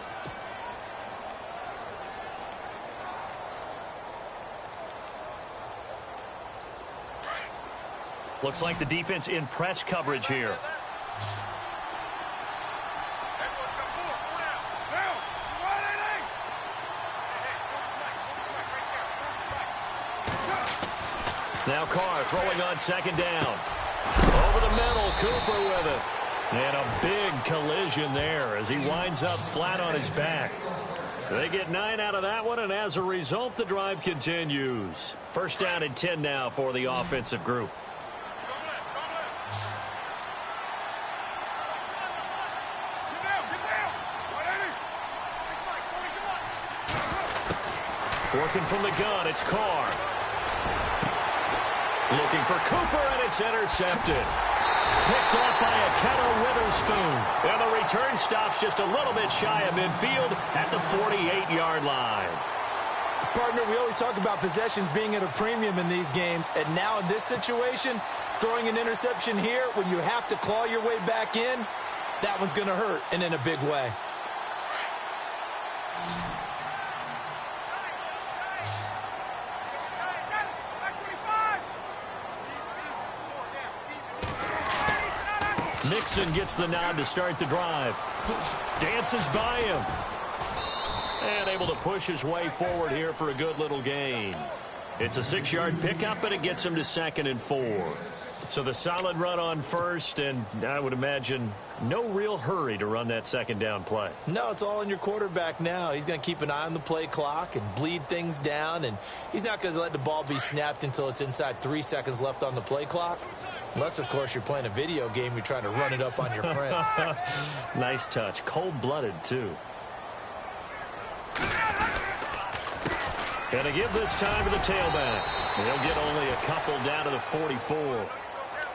Looks like the defense in press coverage here. Now Carr throwing on 2nd down. Over the middle, Cooper with it. And a big collision there as he winds up flat on his back. They get 9 out of that one, and as a result, the drive continues. 1st down and 10 now for the offensive group. Working from the gun, it's Carr. Looking for Cooper, and it's intercepted. Picked off by a Kettle Witherspoon. And the return stops just a little bit shy of midfield at the 48-yard line. Partner, we always talk about possessions being at a premium in these games. And now in this situation, throwing an interception here when you have to claw your way back in, that one's going to hurt, and in a big way. Mixon gets the nod to start the drive. Dances by him. And able to push his way forward here for a good little gain. It's a 6-yard pickup, and it gets him to 2nd and 4. So the solid run on first, and I would imagine no real hurry to run that second down play. No, it's all in your quarterback now. He's going to keep an eye on the play clock and bleed things down, and he's not going to let the ball be snapped until it's inside 3 seconds left on the play clock. Unless, of course, you're playing a video game, you're trying to run it up on your friend. Nice touch. Cold-blooded, too. Gonna give this time to the tailback. He'll get only a couple down to the 44.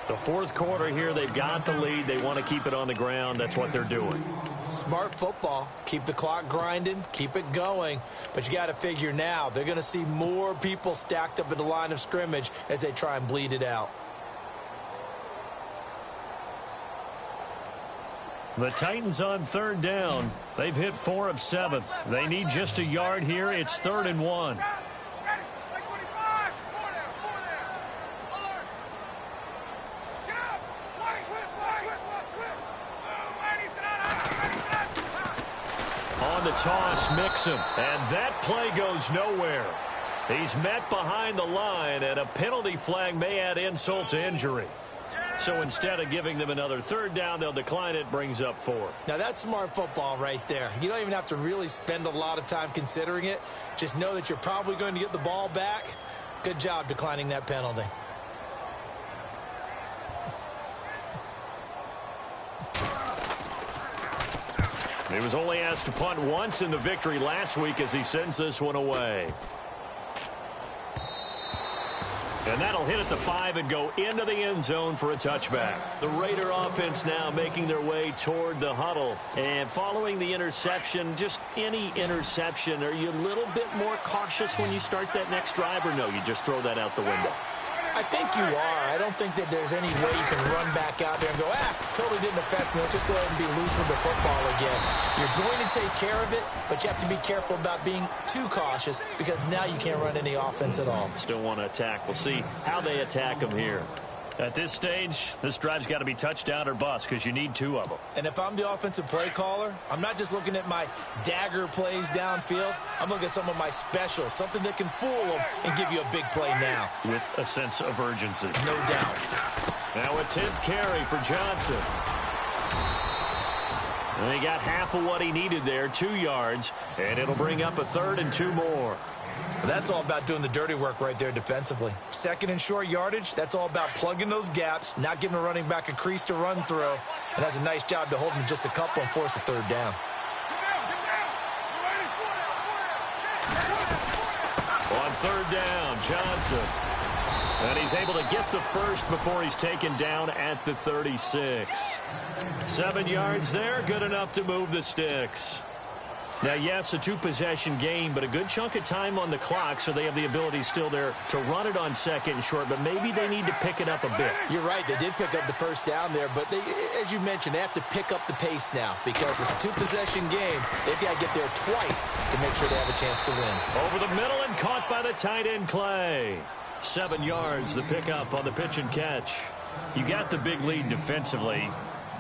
The fourth quarter here, they've got the lead. They want to keep it on the ground. That's what they're doing. Smart football. Keep the clock grinding. Keep it going. But you got to figure now, they're going to see more people stacked up at the line of scrimmage as they try and bleed it out. The Titans on 3rd down. They've hit 4 of 7. They need just a yard here. It's 3rd and 1. On the toss, Mixon. And that play goes nowhere. He's met behind the line, and a penalty flag may add insult to injury. So instead of giving them another 3rd down, they'll decline it, brings up 4. Now, that's smart football right there. You don't even have to really spend a lot of time considering it. Just know that you're probably going to get the ball back. Good job declining that penalty. He was only asked to punt once in the victory last week as he sends this one away. And that'll hit at the 5 and go into the end zone for a touchback. The Raider offense now making their way toward the huddle. And following the interception, just any interception, are you a little bit more cautious when you start that next drive, or no, you just throw that out the window? I think you are. I don't think that there's any way you can run back out there and go, totally didn't affect me. Let's just go ahead and be loose with the football again. You're going to take care of it, but you have to be careful about being too cautious because now you can't run any offense at all. Still want to attack. We'll see how they attack them here. At this stage, this drive's got to be touchdown or bust because you need 2 of them. And if I'm the offensive play caller, I'm not just looking at my dagger plays downfield. I'm looking at some of my specials, something that can fool them and give you a big play now. With a sense of urgency. No doubt. Now a 10th carry for Johnson. And he got half of what he needed there, 2 yards, and it'll bring up a 3rd and 2 more. That's all about doing the dirty work right there defensively. 2nd and short yardage, that's all about plugging those gaps, not giving a running back a crease to run through. And that's a nice job to hold him just a couple and force a 3rd down. On 3rd down, Johnson. And he's able to get the first before he's taken down at the 36. 7 yards there, good enough to move the sticks. Now, yes, a 2-possession game, but a good chunk of time on the clock, so they have the ability still there to run it on 2nd and short, but maybe they need to pick it up a bit. You're right. They did pick up the first down there, but they, as you mentioned, they have to pick up the pace now because it's a 2-possession game. They've got to get there twice to make sure they have a chance to win. Over the middle and caught by the tight end, Clay. 7 yards, the pickup on the pitch and catch. You got the big lead defensively.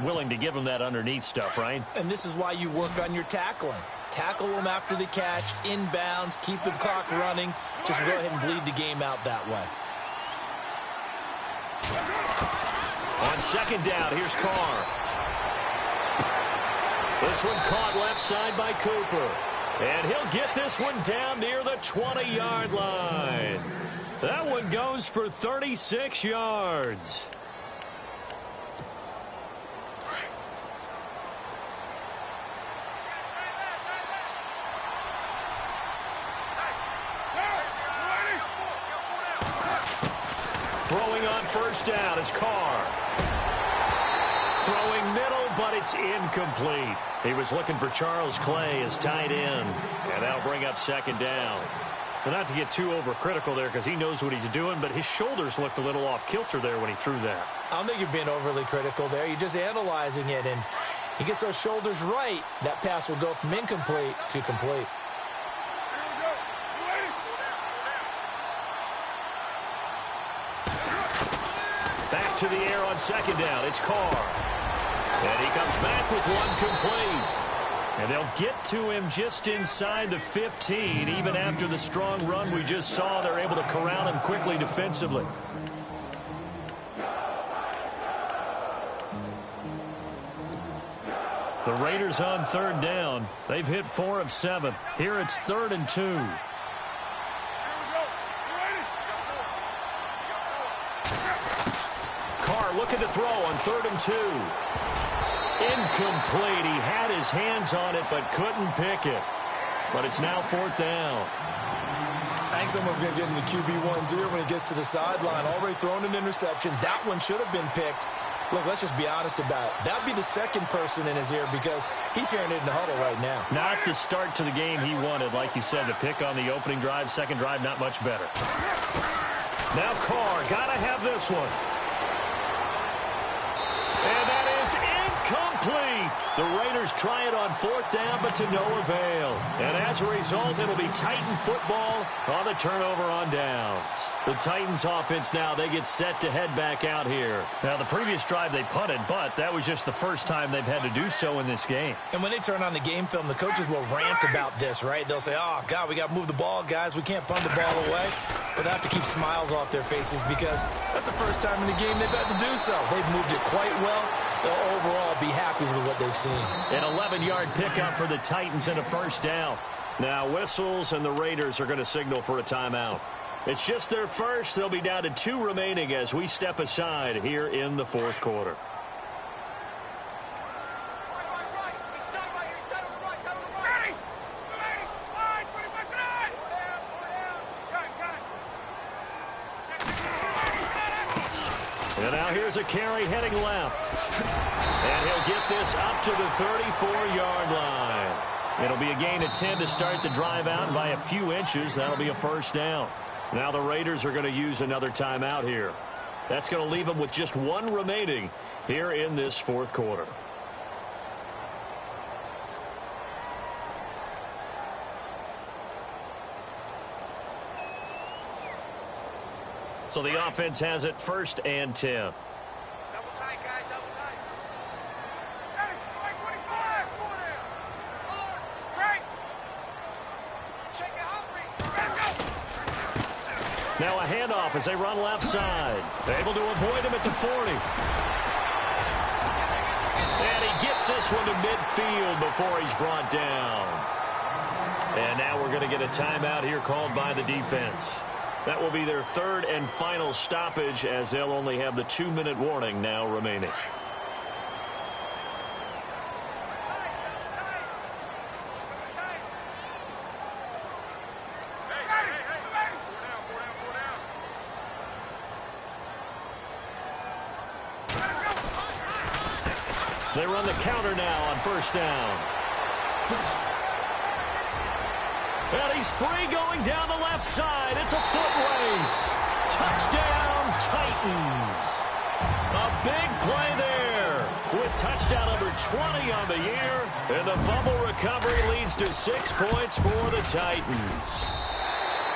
Willing to give them that underneath stuff, right? And this is why you work on your tackling. Tackle them after the catch, inbounds, keep the clock running. Just go ahead and bleed the game out that way. On 2nd down, here's Carr. This one caught left side by Cooper. And he'll get this one down near the 20-yard line. That one goes for 36 yards. Throwing on 1st down is Carr. Throwing middle, but it's incomplete. He was looking for Charles Clay as tight end. And that'll bring up 2nd down. But not to get too overcritical there because he knows what he's doing, but his shoulders looked a little off kilter there when he threw that. I don't think you're being overly critical there. You're just analyzing it, and he gets those shoulders right. That pass will go from incomplete to complete. Back to the air on 2nd down. It's Carr. And he comes back with one complete. And they'll get to him just inside the 15. Even after the strong run we just saw, they're able to corral him quickly defensively. The Raiders on third down. They've hit 4 of 7. Here it's 3rd and 2. Carr looking to throw on 3rd and 2. Incomplete. He had his hands on it but couldn't pick it. But it's now 4th down. I think someone's going to get in the QB1's ear when he gets to the sideline. Already thrown an interception. That one should have been picked. Look, let's just be honest about it. That'd be the second person in his ear because he's hearing it in the huddle right now. Not the start to the game he wanted. Like you said, the pick on the opening drive, second drive, not much better. Now Carr, gotta have this one. And that is incomplete. The Raiders try it on 4th down, but to no avail. And as a result, it'll be Titan football on the turnover on downs. The Titans offense now, they get set to head back out here. Now, the previous drive they punted, but that was just the first time they've had to do so in this game. And when they turn on the game film, the coaches will rant about this, right? They'll say, oh, God, we got to move the ball, guys. We can't punt the ball away. But they have to keep smiles off their faces because that's the first time in the game they've had to do so. They've moved it quite well. They'll overall be happy with what they've seen. An 11-yard pickup for the Titans and a 1st down. Now whistles and the Raiders are going to signal for a timeout. It's just their first. They'll be down to 2 remaining as we step aside here in the 4th quarter. And now here's a carry heading left. And he'll get this up to the 34-yard line. It'll be a gain of 10 to start the drive out, and by a few inches, that'll be a 1st down. Now the Raiders are going to use another timeout here. That's going to leave them with just 1 remaining here in this 4th quarter. So the offense has it 1st and 10. Double tight, guys, double tight. Hey, 25, 4 down. Alert, right. Check it out, Now a handoff as they run left side. Able to avoid him at the 40. And he gets this one to midfield before he's brought down. And now we're going to get a timeout here called by the defense. That will be their 3rd and final stoppage as they'll only have the 2-minute warning now remaining. They run the counter now on 1st down. And he's free going down the left side. It's a foot race. Touchdown, Titans. A big play there with touchdown number 20 on the year. And the fumble recovery leads to 6 points for the Titans.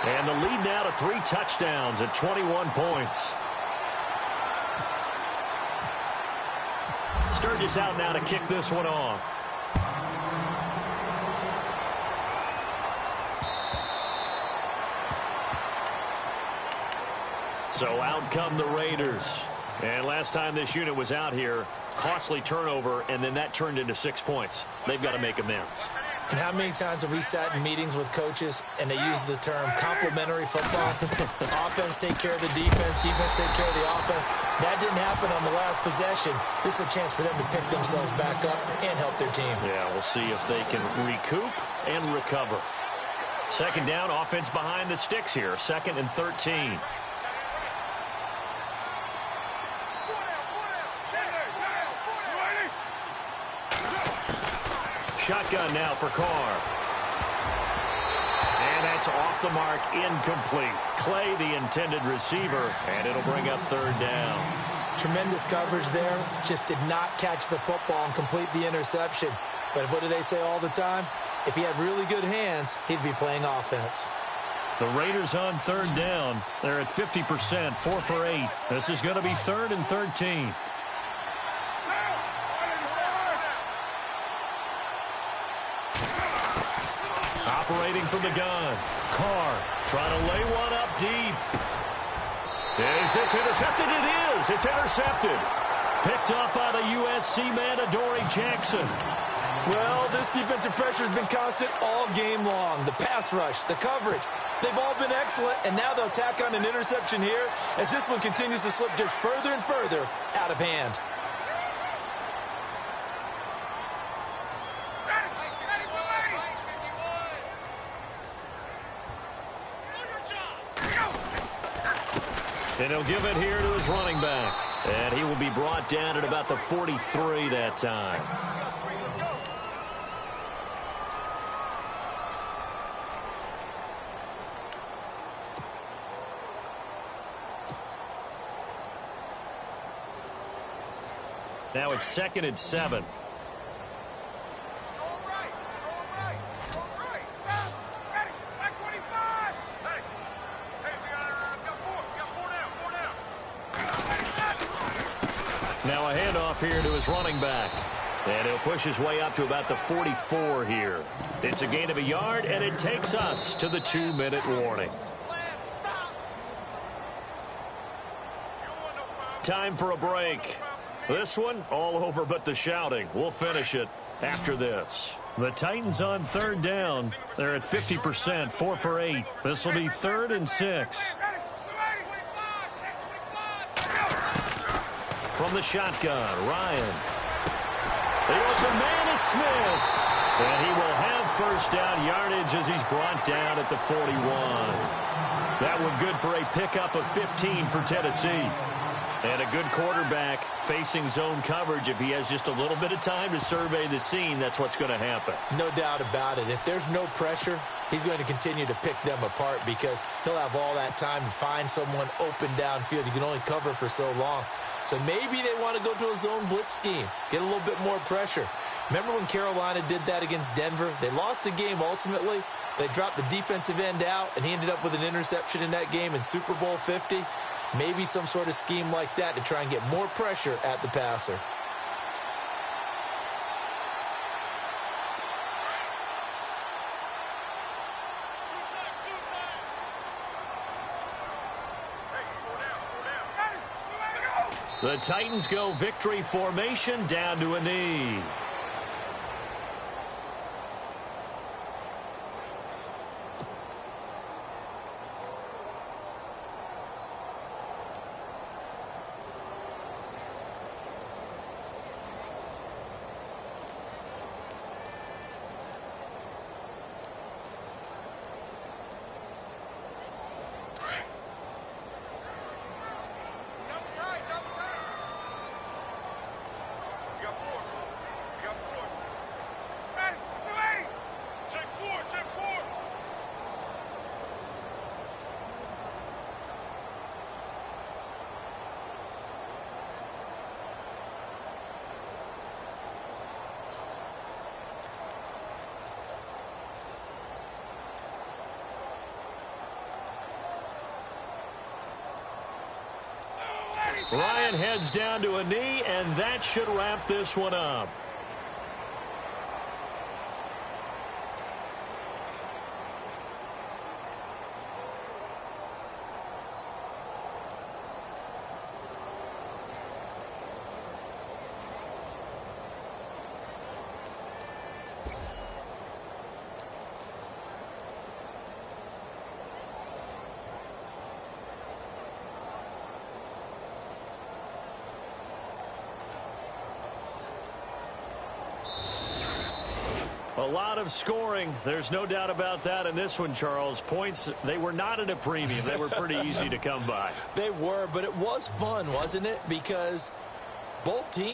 And the lead now to 3 touchdowns at 21 points. Sturgis out now to kick this one off. So out come the Raiders. And last time this unit was out here, costly turnover, and then that turned into 6 points. They've got to make amends. And how many times have we sat in meetings with coaches and they use the term complementary football? Offense take care of the defense, defense take care of the offense. That didn't happen on the last possession. This is a chance for them to pick themselves back up and help their team. Yeah, we'll see if they can recoup and recover. 2nd down, offense behind the sticks here. 2nd and 13. Shotgun now for Carr. And that's off the mark, incomplete. Clay, the intended receiver, and it'll bring up 3rd down. Tremendous coverage there. Just did not catch the football and complete the interception. But what do they say all the time? If he had really good hands, he'd be playing offense. The Raiders on 3rd down. They're at 50%, 4 for 8. This is going to be 3rd and 13. operating from the gun. Carr trying to lay one up deep. Is this intercepted? It is. It's intercepted. Picked up by the USC man, Adoree Jackson. Well, this defensive pressure has been constant all game long. The pass rush, the coverage, they've all been excellent, and now they'll tack on an interception here as this one continues to slip just further and further out of hand. And he'll give it here to his running back. And he will be brought down at about the 43 that time. Now it's 2nd and 7. Now a handoff here to his running back. And he'll push his way up to about the 44 here. It's a gain of a yard, and it takes us to the 2-minute warning. Time for a break. This one, all over but the shouting. We'll finish it after this. The Titans on 3rd down. They're at 50%, 4 for 8. This will be 3rd and 6. From the shotgun, Ryan. The open man is Smith. And he will have first down yardage as he's brought down at the 41. That one good for a pickup of 15 for Tennessee. And a good quarterback facing zone coverage. If he has just a little bit of time to survey the scene, that's what's going to happen. No doubt about it. If there's no pressure, he's going to continue to pick them apart because he'll have all that time to find someone open downfield. You can only cover for so long. So maybe they want to go to a zone blitz scheme, get a little bit more pressure. Remember when Carolina did that against Denver? They lost the game ultimately. They dropped the defensive end out, and he ended up with an interception in that game in Super Bowl 50. Maybe some sort of scheme like that to try and get more pressure at the passer. The Titans go victory formation down to a knee. Ryan heads down to a knee, and that should wrap this one up. A lot of scoring. There's no doubt about that in this one, Charles. Points, they were not at a premium. They were pretty easy to come by. They were, but it was fun, wasn't it? Because both teams